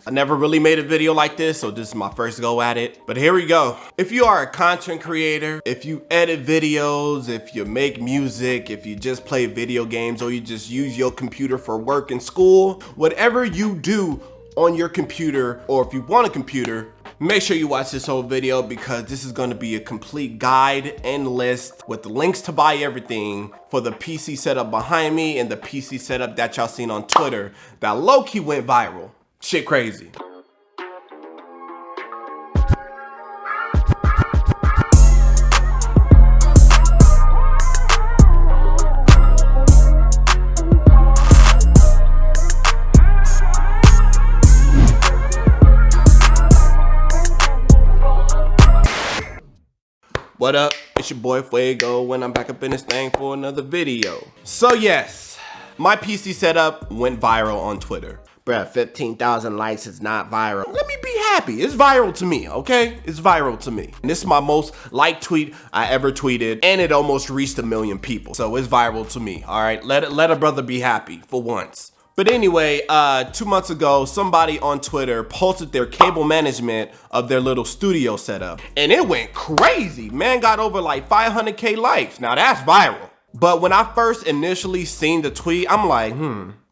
I never really made a video like this, so this is my first go at it. But here we go. If you are a content creator, if you edit videos, if you make music, if you just play video games, or you just use your computer for work and school, whatever you do on your computer, or if you want a computer, make sure you watch this whole video because this is gonna be a complete guide and list with the links to buy everything for the PC setup behind me and the PC setup that y'all seen on Twitter that low-key went viral. Shit crazy. What up? It's your boy Fuego when I'm back up in this thing for another video. So yes, my PC setup went viral on Twitter. Bruh, 15,000 likes is not viral. Let me be happy. It's viral to me, okay? It's viral to me. And this is my most liked tweet I ever tweeted, and it almost reached 1 million people. So it's viral to me, all right? Let a brother be happy for once. But anyway, 2 months ago, somebody on Twitter posted their cable management of their little studio setup. And it went crazy. Man got over like 500K likes. Now that's viral. But when I first initially seen the tweet, I'm like,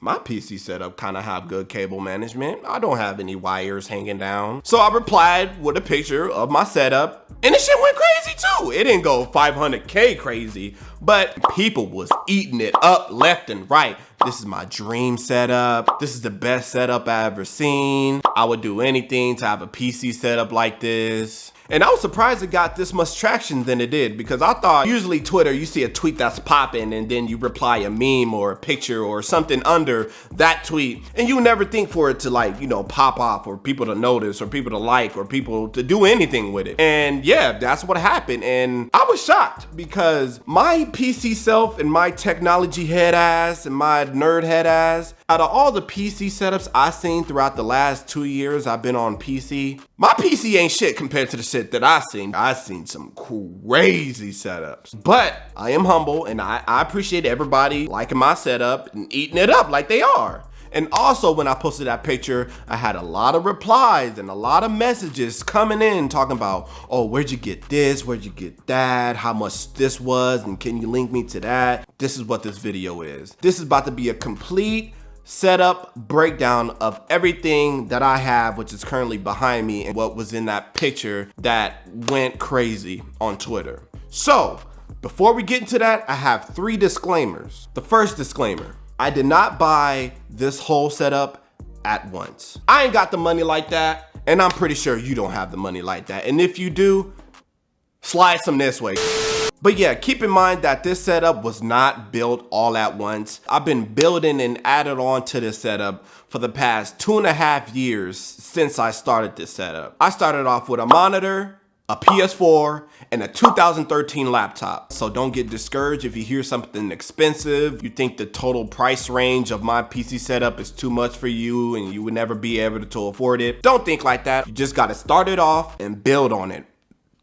my PC setup kind of have good cable management. I don't have any wires hanging down. So I replied with a picture of my setup, and this shit went crazy too. It didn't go 500K crazy, but people was eating it up left and right. This is my dream setup. This is the best setup I ever seen. I would do anything to have a PC setup like this. And I was surprised it got this much traction than it did, because I thought usually Twitter, you see a tweet that's popping and then you reply a meme or a picture or something under that tweet, and you never think for it to, like, you know, pop off or people to notice or people to like or people to do anything with it. And yeah, that's what happened. And I was shocked because my PC self and my technology head ass and my nerd head ass, out of all the PC setups I've seen throughout the last 2 years I've been on PC, my PC ain't shit compared to the shit that I've seen. I've seen some crazy setups. But I am humble and I appreciate everybody liking my setup and eating it up like they are. And also when I posted that picture, I had a lot of replies and a lot of messages coming in talking about, oh, where'd you get this? Where'd you get that? How much this was? And can you link me to that? This is what this video is. This is about to be a complete setup breakdown of everything that I have, which is currently behind me, and what was in that picture that went crazy on Twitter. So before we get into that, I have 3 disclaimers. The first disclaimer, I did not buy this whole setup at once. I ain't got the money like that, and I'm pretty sure you don't have the money like that. And if you do, slide some this way. But yeah, keep in mind that this setup was not built all at once. I've been building and added on to this setup for the past 2.5 years since I started this setup. I started off with a monitor, a PS4, and a 2013 laptop. So don't get discouraged if you hear something expensive, you think the total price range of my PC setup is too much for you and you would never be able to afford it. Don't think like that. You just gotta start it off and build on it.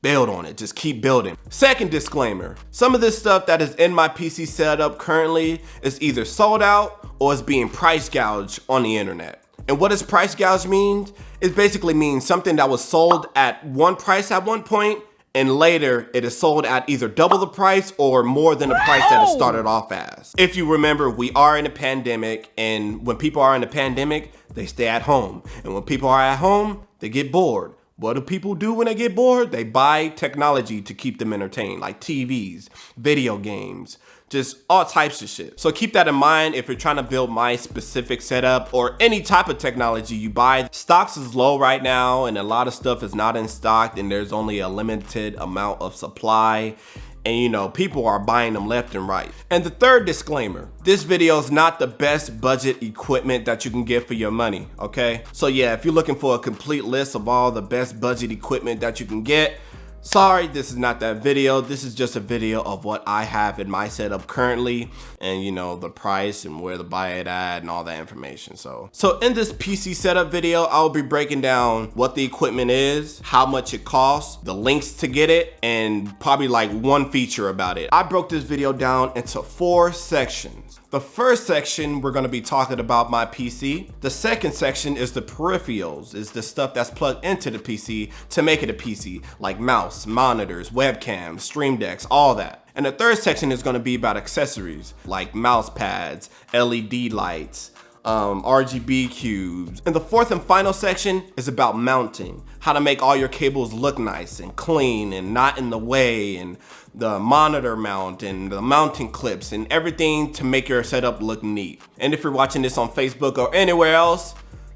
Build on it, just keep building. Second disclaimer, some of this stuff that is in my PC setup currently is either sold out or is being price gouged on the internet. And what does price gouge mean? It basically means something that was sold at one price at one point, and later it is sold at either double the price or more than the price that it started off as. If you remember, we are in a pandemic, and when people are in a pandemic, they stay at home. And when people are at home, they get bored. What do people do when they get bored? They buy technology to keep them entertained, like TVs, video games, just all types of shit. So keep that in mind if you're trying to build my specific setup or any type of technology you buy. Stocks is low right now and a lot of stuff is not in stock and there's only a limited amount of supply. And you know, people are buying them left and right. And the third disclaimer, this video is not the best budget equipment that you can get for your money, okay? So yeah, if you're looking for a complete list of all the best budget equipment that you can get, sorry, this is not that video. This is just a video of what I have in my setup currently and you know, the price and where to buy it at and all that information. So in this PC setup video, I'll be breaking down what the equipment is, how much it costs, the links to get it, and probably like one feature about it. I broke this video down into 4 sections. The first section, we're gonna be talking about my PC. The second section is the peripherals, is the stuff that's plugged into the PC to make it a PC, like mouse, monitors, webcams, stream decks, all that. And the third section is gonna be about accessories, like mouse pads, LED lights, RGB cubes. And the fourth and final section is about mounting, how to make all your cables look nice and clean and not in the way, and the monitor mount and the mounting clips and everything to make your setup look neat. And if you're watching this on Facebook or anywhere else,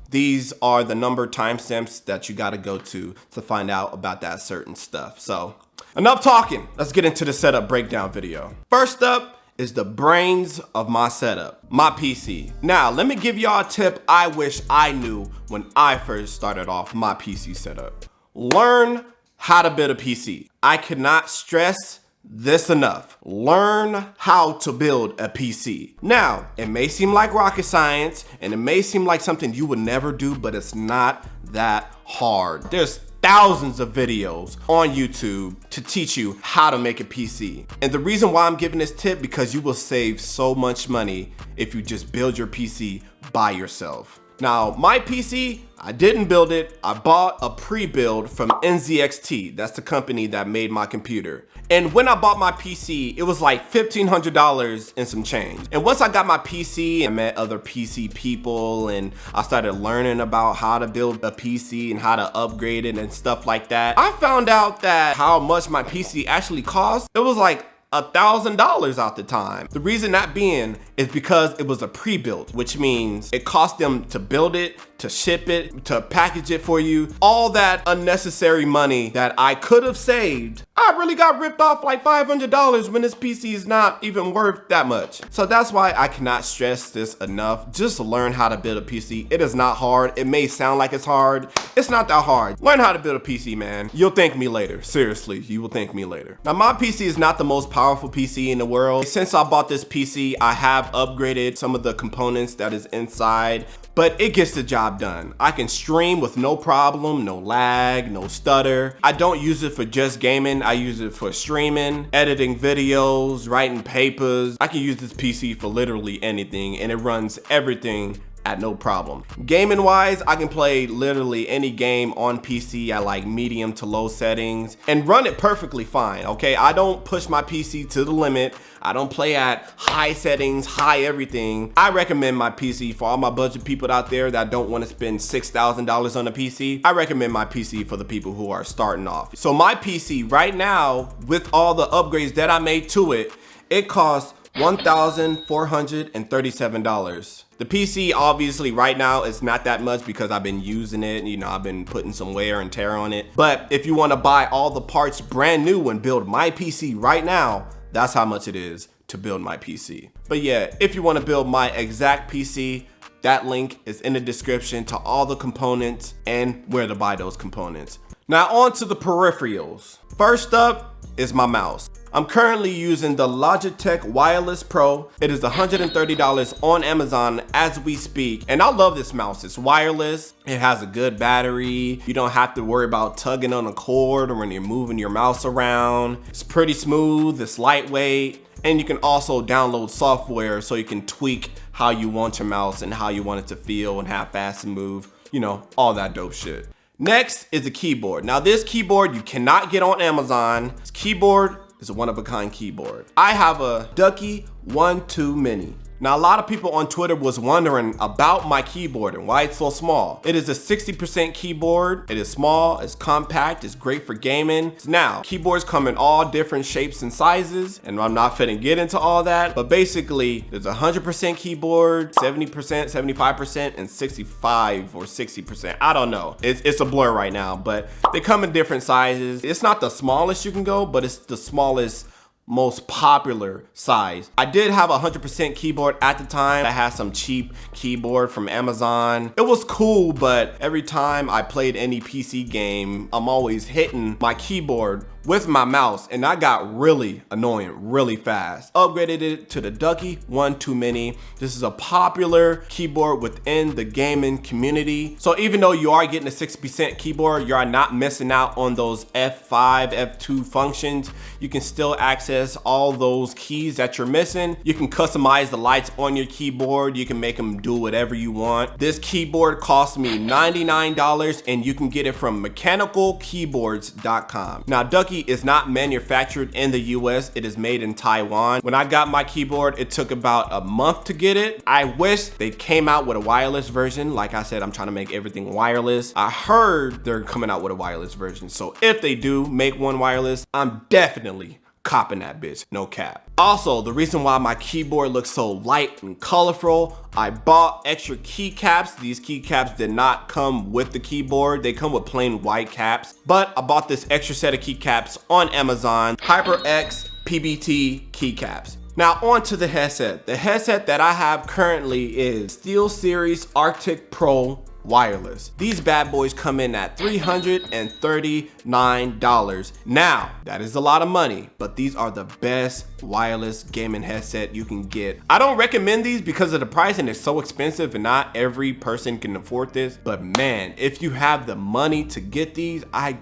these are the number timestamps that you gotta go to find out about that certain stuff. So enough talking, let's get into the setup breakdown video. First up is the brains of my setup, my PC. Now, let me give y'all a tip I wish I knew when I first started off my PC setup. Learn how to build a PC. I cannot stress this enough. Learn how to build a PC. Now, it may seem like rocket science and it may seem like something you would never do, but it's not that hard. There's thousands of videos on YouTube to teach you how to make a PC. And the reason why I'm giving this tip, because you will save so much money if you just build your PC by yourself. Now, my PC, I didn't build it. I bought a pre-build from NZXT. That's the company that made my computer. And when I bought my PC, it was like $1,500 and some change. And once I got my PC, I met other PC people and I started learning about how to build a PC and how to upgrade it and stuff like that. I found out that how much my PC actually cost, it was like $1,000 out the time. The reason that being is because it was a pre-built, which means it cost them to build it, to ship it, to package it for you. All that unnecessary money that I could have saved, I really got ripped off like $500 when this PC is not even worth that much. So that's why I cannot stress this enough. Just learn how to build a PC. It is not hard. It may sound like it's hard. It's not that hard. Learn how to build a PC, man. You'll thank me later. Seriously, you will thank me later. Now, my PC is not the most powerful PC in the world. Since I bought this PC, I have upgraded some of the components that is inside, but it gets the job done. I can stream with no problem, no lag, no stutter. I don't use it for just gaming. I use it for streaming, editing videos, writing papers. I can use this PC for literally anything, and it runs everything at no problem. Gaming wise, I can play literally any game on PC at like medium to low settings and run it perfectly fine, okay? I don't push my PC to the limit. I don't play at high settings, high everything. I recommend my PC for all my budget people out there that don't want to spend $6,000 on a PC. I recommend my PC for the people who are starting off. So my PC right now, with all the upgrades that I made to it, it costs $1,437. The PC obviously right now is not that much because I've been using it, you know, I've been putting some wear and tear on it. But if you want to buy all the parts brand new and build my PC right now, that's how much it is to build my PC. But yeah, if you want to build my exact PC, that link is in the description to all the components and where to buy those components. Now on to the peripherals. First up is my mouse. I'm currently using the Logitech Wireless Pro. It is $130 on Amazon as we speak. And I love this mouse. It's wireless. It has a good battery. You don't have to worry about tugging on a cord or when you're moving your mouse around. It's pretty smooth. It's lightweight. And you can also download software so you can tweak how you want your mouse and how you want it to feel and how fast and move. You know, all that dope shit. Next is the keyboard. Now this keyboard you cannot get on Amazon. This keyboard is a one-of-a-kind keyboard. I have a Ducky 1-2 Mini. Now, a lot of people on Twitter was wondering about my keyboard and why it's so small. It is a 60% keyboard. It is small, it's compact, it's great for gaming. Now, keyboards come in all different shapes and sizes, and I'm not finna get into all that, but basically, there's a 100% keyboard, 70%, 75%, and 65 or 60%. I don't know. It's a blur right now, but they come in different sizes. It's not the smallest you can go, but it's the smallest, most popular size. I did have a 100% keyboard at the time. I had some cheap keyboard from Amazon. It was cool, but every time I played any PC game, I'm always hitting my keyboard with my mouse, and I got really annoying really fast. Upgraded it to the Ducky 1-2 Mini. This is a popular keyboard within the gaming community. So even though you are getting a 60% keyboard, you are not missing out on those F5, F2 functions. You can still access all those keys that you're missing. You can customize the lights on your keyboard. You can make them do whatever you want. This keyboard cost me $99 and you can get it from mechanicalkeyboards.com. Now, Ducky is not manufactured in the US. It is made in Taiwan. When I got my keyboard, it took about a month to get it. I wish they came out with a wireless version. Like I said, I'm trying to make everything wireless. I heard they're coming out with a wireless version. So if they do make one wireless, I'm definitely copping that bitch, no cap. Also, the reason why my keyboard looks so light and colorful, I bought extra keycaps. These keycaps did not come with the keyboard. They come with plain white caps, but I bought this extra set of keycaps on Amazon, HyperX PBT keycaps. Now on to the headset. The headset that I have currently is SteelSeries Arctic Pro wireless. These bad boys come in at $339. Now, that is a lot of money, but these are the best wireless gaming headset you can get. I don't recommend these because of the price and it's so expensive and not every person can afford this. But man, if you have the money to get these, I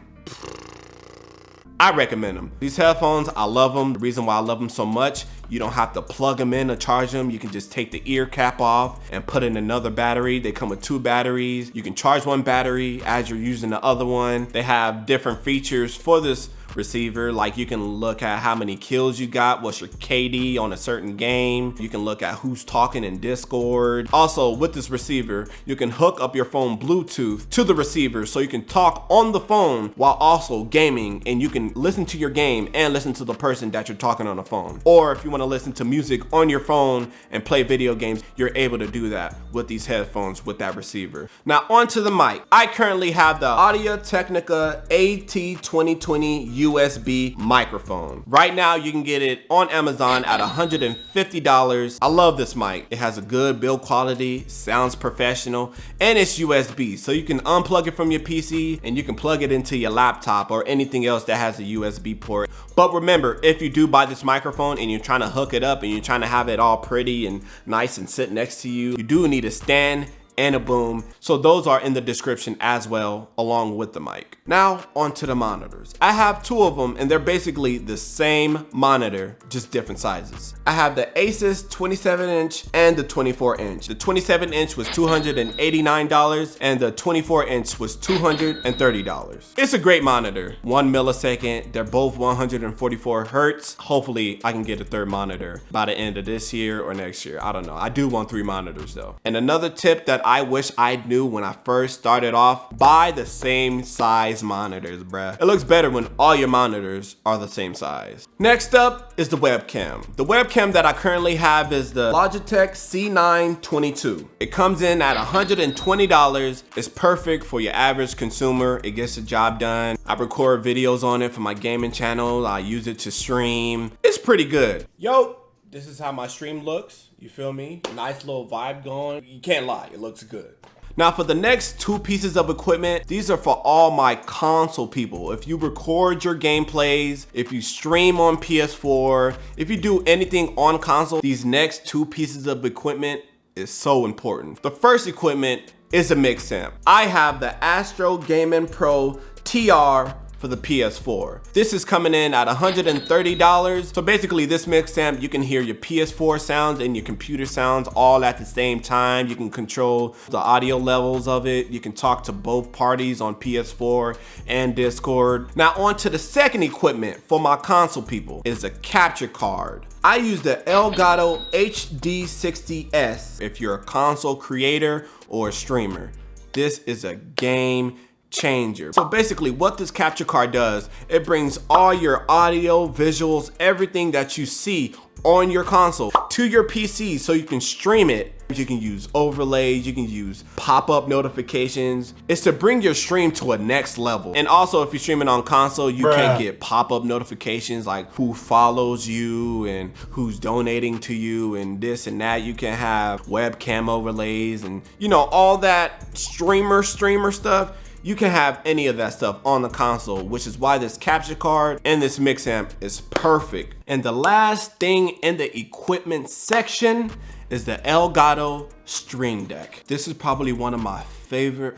recommend them. These headphones, I love them. The reason why I love them so much, you don't have to plug them in or charge them. You can just take the ear cap off and put in another battery. They come with 2 batteries. You can charge one battery as you're using the other one. They have different features for this receiver, like you can look at how many kills you got, what's your KD on a certain game. You can look at who's talking in Discord. Also, with this receiver, you can hook up your phone Bluetooth to the receiver so you can talk on the phone while also gaming, and you can listen to your game and listen to the person that you're talking on the phone. Or if you want to listen to music on your phone and play video games, you're able to do that with these headphones with that receiver. Now onto the mic. I currently have the Audio-Technica AT2020 USB microphone. Right now you can get it on Amazon at $150. I love this mic. It has a good build quality, sounds professional, and it's USB. So you can unplug it from your PC and you can plug it into your laptop or anything else that has a USB port. But remember, if you do buy this microphone and you're trying to hook it up and you're trying to have it all pretty and nice and sit next to you, you do need a stand and a boom. So those are in the description as well, along with the mic. Now onto the monitors. I have 2 of them and they're basically the same monitor, just different sizes. I have the Asus 27-inch and the 24-inch. The 27-inch was $289 and the 24-inch was $230. It's a great monitor, 1 millisecond. They're both 144 Hertz. Hopefully I can get a 3rd monitor by the end of this year or next year. I don't know. I do want 3 monitors though. And another tip that I wish I knew when I first started off, buy the same size monitors, bruh. It looks better when all your monitors are the same size. Next up is the webcam. The webcam that I currently have is the Logitech C922. It comes in at $120. It's perfect for your average consumer. It gets the job done. I record videos on it for my gaming channel. I use it to stream. It's pretty good. Yo, this is how my stream looks. You feel me? Nice little vibe going. You can't lie, it looks good. Now for the next 2 pieces of equipment, these are for all my console people. If you record your gameplays, if you stream on PS4, if you do anything on console, these next 2 pieces of equipment is so important. The first equipment is a mix amp. I have the Astro Gaming Pro TR for the PS4. This is coming in at $130. So basically this mix amp, you can hear your PS4 sounds and your computer sounds all at the same time. You can control the audio levels of it. You can talk to both parties on PS4 and Discord. Now on to the second equipment for my console people is a capture card. I use the Elgato HD60S if you're a console creator or a streamer. This is a game changer. So basically what this capture card does, it brings all your audio, visuals, everything that you see on your console to your PC so you can stream it. You can use overlays, you can use pop-up notifications. It's to bring your stream to a next level. And also if you're streaming on console, you can get pop-up notifications like who follows you and who's donating to you and this and that. You can have webcam overlays and you know, all that streamer stuff. you can have any of that stuff on the console, which is why this capture card and this mix amp is perfect. And the last thing in the equipment section is the Elgato Stream Deck. This is probably one of my favorite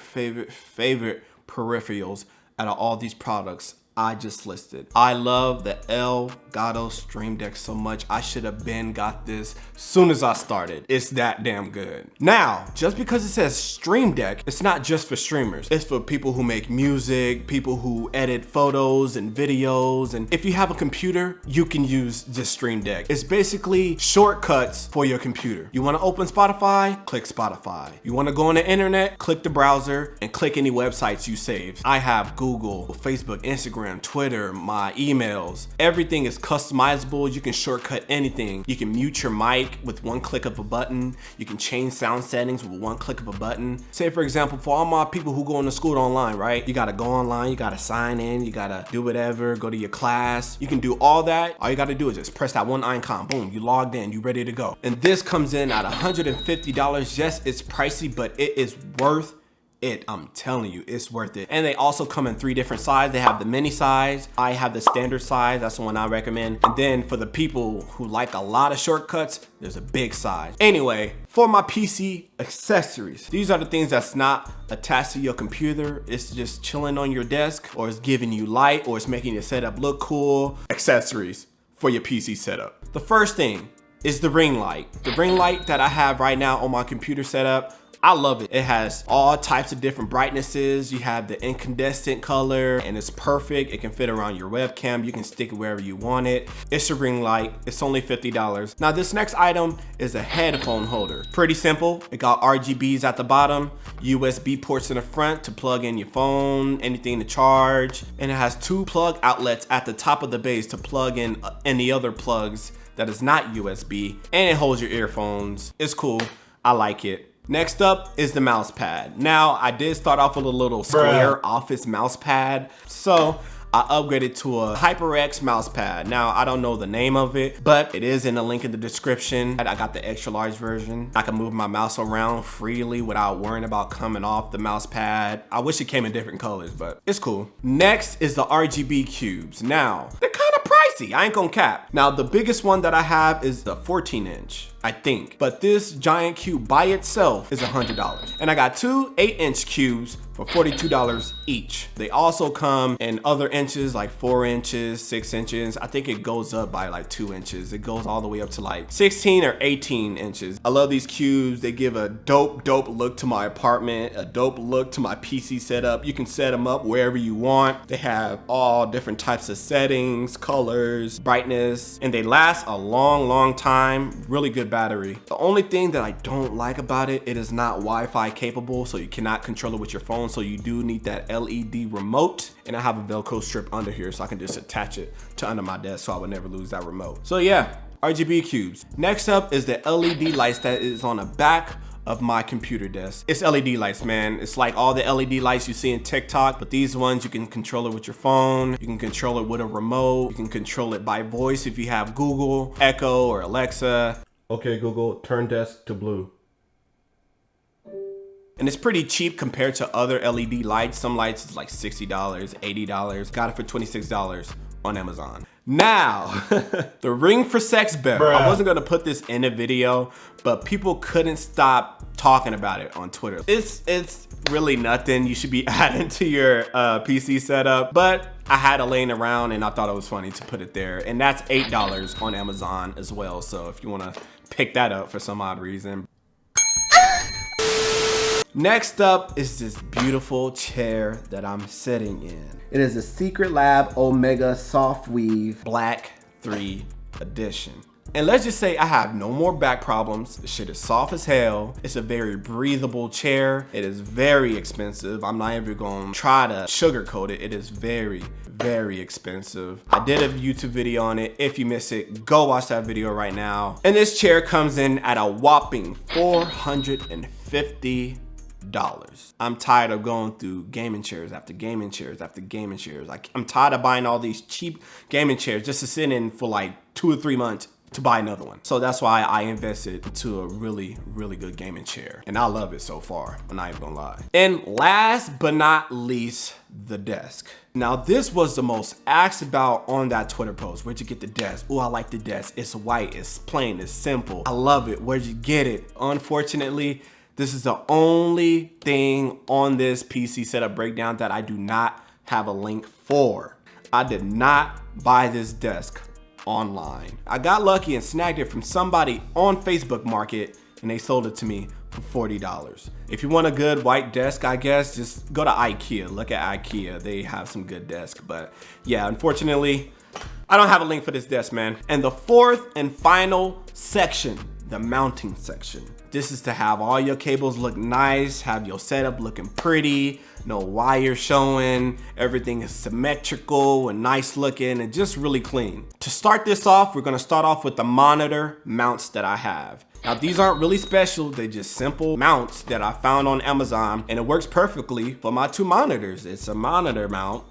peripherals out of all these products I just listed. I love the Elgato Stream Deck so much. I should have been got this soon as I started. It's that damn good. Now, just because it says Stream Deck, it's not just for streamers. It's for people who make music, people who edit photos and videos. And if you have a computer, you can use this Stream Deck. It's basically shortcuts for your computer. You wanna open Spotify? Click Spotify. You wanna go on the internet? Click the browser and click any websites you saved. I have Google, Facebook, Instagram, Twitter, my emails. Everything is customizable. You can shortcut anything. You can mute your mic with one click of a button. You can change sound settings with one click of a button. Say for example, for all my people who go to school online, right? You gotta go online, you gotta sign in, you gotta do whatever, go to your class. You can do all that. All you gotta do is just press that one icon, boom, you logged in, you ready to go. And this comes in at $150. Yes, it's pricey, but it is worth it. I'm telling you, it's worth it. And they also come in 3 different sizes. They have the mini size. I have the standard size. That's the one I recommend. And then for the people who like a lot of shortcuts, there's a big size. Anyway, for my PC accessories, these are the things that's not attached to your computer. It's just chilling on your desk, or it's giving you light, or it's making your setup look cool. Accessories for your PC setup. The first thing is the ring light. The ring light that I have right now on my computer setup, I love it. It has all types of different brightnesses. You have the incandescent color and it's perfect. It can fit around your webcam. You can stick it wherever you want it. It's a ring light. It's only $50. Now this next item is a headphone holder. Pretty simple. It got RGBs at the bottom, USB ports in the front to plug in your phone, anything to charge. And it has 2 plug outlets at the top of the base to plug in any other plugs that is not USB. And it holds your earphones. It's cool. I like it. Next up is the mouse pad. Now, I did start off with a little square office mouse pad. So I upgraded to a HyperX mouse pad. Now, I don't know the name of it, but it is in the link in the description. I got the extra large version. I can move my mouse around freely without worrying about coming off the mouse pad. I wish it came in different colors, but it's cool. Next is the RGB cubes. Now, they're kind of pricey, I ain't gonna cap. Now, the biggest one that I have is the 14-inch. I think. But this giant cube by itself is $100. And I got 2 8-inch cubes for $42 each. They also come in other inches, like 4 inches, 6 inches. I think it goes up by like 2 inches. It goes all the way up to like 16 or 18 inches. I love these cubes. They give a dope look to my apartment, a dope look to my PC setup. You can set them up wherever you want. They have all different types of settings, colors, brightness, and they last a long time. Really good battery. The only thing that I don't like about it, it is not Wi-Fi capable, so you cannot control it with your phone, so you do need that LED remote. And I have a Velcro strip under here, so I can just attach it to under my desk so I would never lose that remote. So yeah, RGB cubes. Next up is the LED lights that is on the back of my computer desk. It's LED lights, man. It's like all the LED lights you see in TikTok, but these ones you can control it with your phone. You can control it with a remote. You can control it by voice if you have Google, Echo, or Alexa. Okay, Google, turn desk to blue. And it's pretty cheap compared to other LED lights. Some lights is like $60, $80. Got it for $26 on Amazon. Now, the Ring for Sex bell. I wasn't gonna put this in a video, but people couldn't stop talking about it on Twitter. It's really nothing you should be adding to your PC setup, but I had it laying around and I thought it was funny to put it there. And that's $8 on Amazon as well. So if you wanna pick that up for some odd reason. Next up is this beautiful chair that I'm sitting in. It is a Secret Lab Omega Soft Weave Black 3 Edition. And let's just say I have no more back problems. This shit is soft as hell. It's a very breathable chair. It is very expensive. I'm not even gonna try to sugarcoat it. It is very expensive. I did a YouTube video on it. If you miss it, go watch that video right now. And this chair comes in at a whopping $450. I'm tired of going through gaming chairs after gaming chairs after gaming chairs. I'm tired of buying all these cheap gaming chairs just to sit in for like 2 or 3 months to buy another one. So that's why I invested into a really, really good gaming chair. And I love it so far, I'm not even gonna lie. And last but not least, the desk. Now this was the most asked about on that Twitter post. Where'd you get the desk? Oh, I like the desk. It's white, it's plain, it's simple. I love it. Where'd you get it? Unfortunately, this is the only thing on this PC setup breakdown that I do not have a link for. I did not buy this desk online. I got lucky and snagged it from somebody on Facebook Market and they sold it to me for $40. If you want a good white desk, I guess, just go to IKEA. Look at IKEA, they have some good desks. But yeah, unfortunately, I don't have a link for this desk, man. And the fourth and final section, the mounting section. This is to have all your cables look nice, have your setup looking pretty, no wire showing, everything is symmetrical and nice looking and just really clean. To start this off, we're gonna start off with the monitor mounts that I have. Now these aren't really special, they're just simple mounts that I found on Amazon and it works perfectly for my two monitors. It's a monitor mount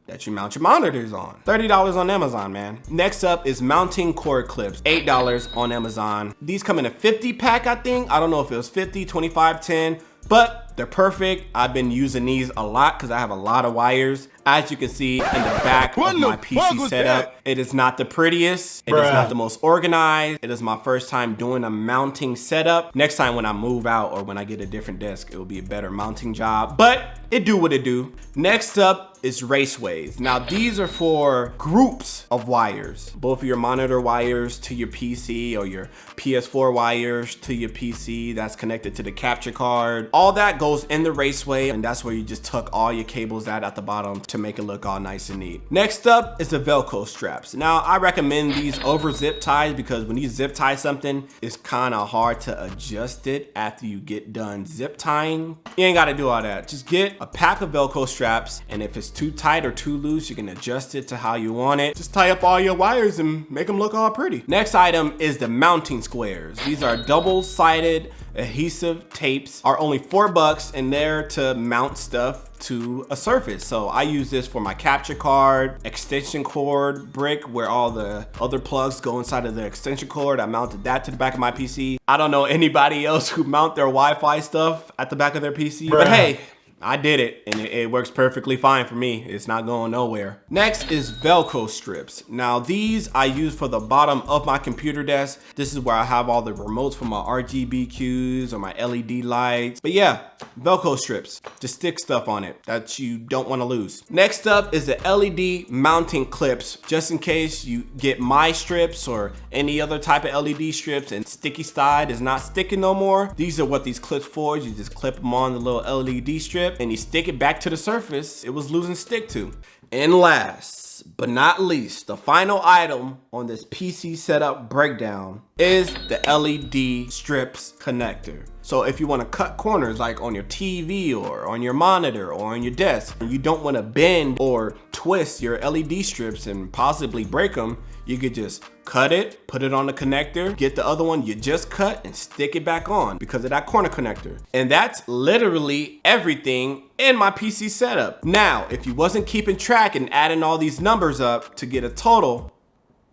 that you mount your monitors on. $30 on Amazon, man. Next up is mounting cord clips, $8 on Amazon. These come in a 50 pack, I think. I don't know if it was 50, 25, 10, but they're perfect. I've been using these a lot because I have a lot of wires. As you can see in the back of my PC setup, it is not the prettiest. It is not the most organized. It is my first time doing a mounting setup. Next time when I move out or when I get a different desk, it will be a better mounting job, but it do what it do. Next up is raceways. Now these are for groups of wires, both of your monitor wires to your PC or your PS4 wires to your PC that's connected to the capture card. All that goes in the raceway, and that's where you just tuck all your cables out at the bottom to make it look all nice and neat. Next up is the Velcro straps. Now I recommend these over zip ties because when you zip tie something, it's kind of hard to adjust it after you get done zip tying. You ain't got to do all that. Just get a pack of Velcro straps, and if it's too tight or too loose, you can adjust it to how you want it. Just tie up all your wires and make them look all pretty. Next item is the mounting squares. These are double-sided adhesive tapes, are only $4 and they're to mount stuff to a surface. So I use this for my capture card, extension cord brick where all the other plugs go inside of the extension cord. I mounted that to the back of my PC. I don't know anybody else who mount their Wi-Fi stuff at the back of their PC, but hey, I did it and it works perfectly fine for me. It's not going nowhere. Next is Velcro strips. Now these I use for the bottom of my computer desk. This is where I have all the remotes for my RGB cues or my LED lights. But yeah, Velcro strips, just stick stuff on it that you don't want to lose. Next up is the LED mounting clips, just in case you get my strips or any other type of LED strips and sticky side is not sticking no more. These are what these clips for. You just clip them on the little LED strip and you stick it back to the surface it was losing stick to. And last but not least, the final item on this PC setup breakdown is the LED strips connector. So if you want to cut corners like on your TV or on your monitor or on your desk, and you don't want to bend or twist your LED strips and possibly break them, you could just cut it, put it on the connector, get the other one you just cut and stick it back on because of that corner connector. And that's literally everything in my PC setup. Now, if you wasn't keeping track and adding all these numbers up to get a total,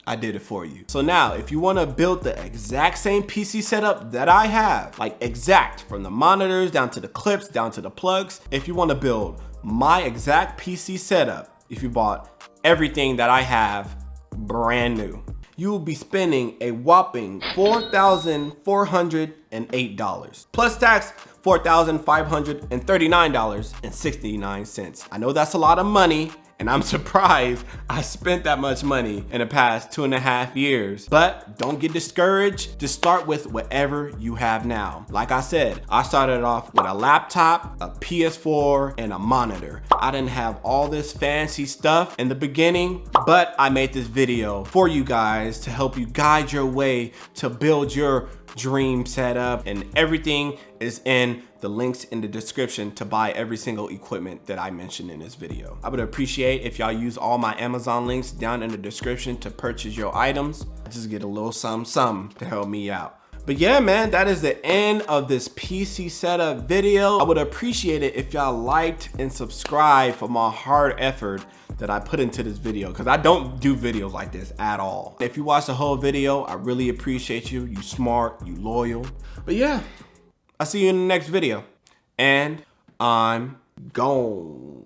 I did it for you. So now, if you wanna build the exact same PC setup that I have, like exact, from the monitors down to the clips, down to the plugs, if you wanna build my exact PC setup, if you bought everything that I have brand new, you will be spending a whopping $4,408. Plus tax, $4,539.69. I know that's a lot of money, and I'm surprised I spent that much money in the past 2.5 years. But don't get discouraged. Just start with whatever you have now. Like I said, I started off with a laptop, a PS4, and a monitor. I didn't have all this fancy stuff in the beginning, but I made this video for you guys to help you guide your way to build your dream setup, and everything is in the links in the description to buy every single equipment that I mentioned in this video. I would appreciate if y'all use all my Amazon links down in the description to purchase your items. I just get a little something to help me out. But yeah, man, that is the end of this PC setup video. I would appreciate it if y'all liked and subscribed for my hard effort that I put into this video, because I don't do videos like this at all. If you watch the whole video, I really appreciate you. You smart, you loyal. But yeah, I'll see you in the next video. And I'm gone.